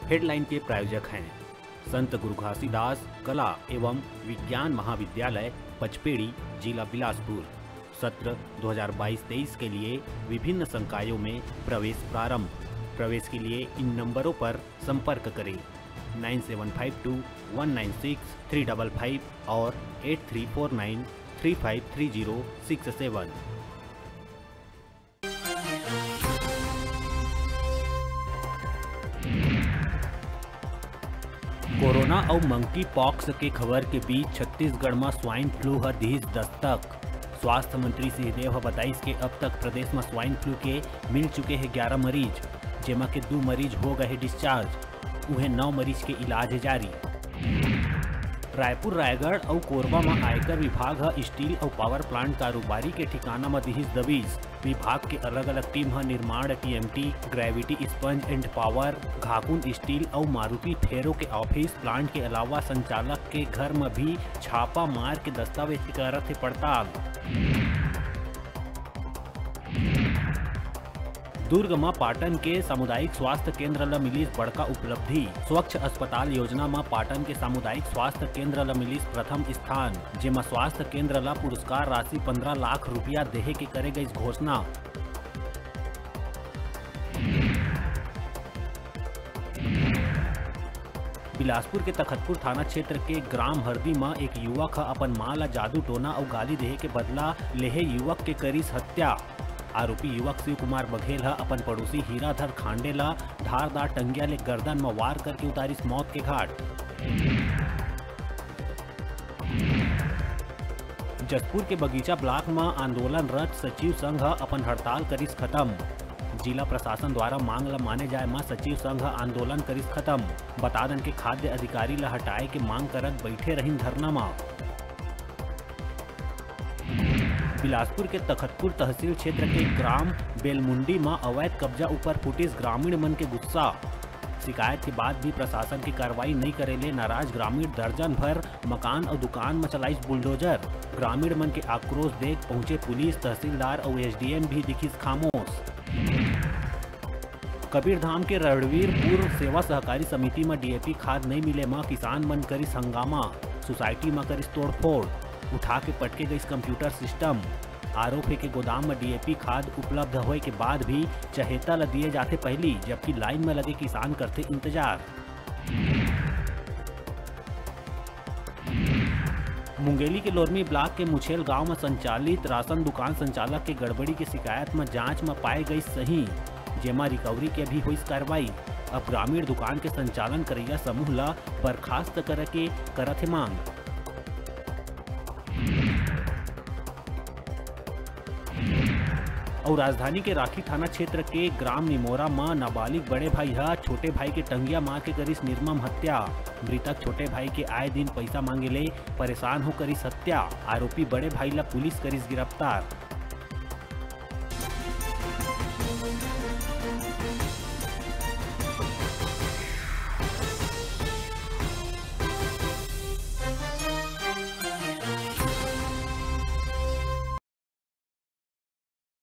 Headline के प्रायोजक हैं संत गुरु घासीदास कला एवं विज्ञान महाविद्यालय पचपेड़ी, जिला बिलासपुर। सत्र 2022-23 के लिए विभिन्न संकायों में प्रवेश प्रारंभ। प्रवेश के लिए इन नंबरों पर संपर्क करें 9752196355 और 8349353067। कोरोना और मंकी पॉक्स के खबर के बीच छत्तीसगढ़ में स्वाइन फ्लू है दीज दस्तक। स्वास्थ्य मंत्री सिंहदेव बताइस के अब तक प्रदेश में स्वाइन फ्लू के मिल चुके हैं 11 मरीज, जेमा के 2 मरीज हो गए डिस्चार्ज। उन्हें 9 मरीज के इलाज जारी। रायपुर, रायगढ़ और कोरबा में आयकर विभाग है स्टील और पावर प्लांट कारोबारी के ठिकाना में दिहिस दबीज। विभाग के अलग अलग टीम है Nirman TMT, gravity sponge and power, घाकुन स्टील और मारुति फेरो के ऑफिस प्लांट के अलावा संचालक के घर में भी छापा मार के दस्तावेज करत है पड़ताल। दुर्ग में पाटन के सामुदायिक स्वास्थ्य केंद्र ला मिलीस बड़का उपलब्धि। स्वच्छ अस्पताल योजना में पाटन के सामुदायिक स्वास्थ्य केंद्र ला मिलीस प्रथम स्थान, जेमा स्वास्थ्य केंद्र ला पुरस्कार राशि 15 लाख रुपया देहे के करे गई घोषणा। बिलासपुर के तखतपुर थाना क्षेत्र के ग्राम हरदी में एक युवक अपन मां ला जादू टोना और गाली देहे के बदला लेहे युवक के करीस हत्या। आरोपी युवक शिव कुमार बघेल है अपन पड़ोसी हीराधर खांडे ला धारदार टंगिया ले गर्दन में वार करके उतारिस मौत के घाट। जसपुर के बगीचा ब्लॉक में आंदोलनरत सचिव संघ अपन हड़ताल करिस खत्म। जिला प्रशासन द्वारा मांग ला माने जाए में सचिव संघ आंदोलन करिस खत्म। बता दें कि खाद्य अधिकारी ला हटाए के मांग करत बैठे रहिन धरना में। बिलासपुर के तखतपुर तहसील क्षेत्र के ग्राम बेलमुंडी में अवैध कब्जा ऊपर फुटिस ग्रामीण मन के गुस्सा। शिकायत के बाद भी प्रशासन की कार्रवाई नहीं करेले नाराज ग्रामीण दर्जन भर मकान और दुकान में चलाइस बुलडोजर। ग्रामीण मन के आक्रोश देख पहुंचे पुलिस, तहसीलदार और एसडीएम भी दिखिस खामोश। कबीरधाम के रणवीरपुर सेवा सहकारी समिति में डीएपी खाद नहीं मिले में किसान मन करिस हंगामा। सोसाइटी में करिस तोड़फोड़, उठा के पटके गई कंप्यूटर सिस्टम। आरोप है कि गोदाम में डीएपी खाद उपलब्ध होने के बाद भी चहेता ला दिए जाते पहली, जबकि लाइन में लगे किसान करते इंतजार। मुंगेली के लोरमी ब्लॉक के मुछेल गांव में संचालित राशन दुकान संचालक के गड़बड़ी की शिकायत में जांच में पाए गई सही, जेमा रिकवरी के भी हुई कार्रवाई। अब ग्रामीण दुकान के संचालन करैया समूह ला बर्खास्त करके करत है मांग। और राजधानी के राखी थाना क्षेत्र के ग्राम निमोरा में नाबालिग बड़े भाई है छोटे भाई के टंगिया मार के करिस निर्मम हत्या। मृतक छोटे भाई के आए दिन पैसा मांगे ले परेशान हो करिस हत्या। आरोपी बड़े भाई ला पुलिस करिस गिरफ्तार।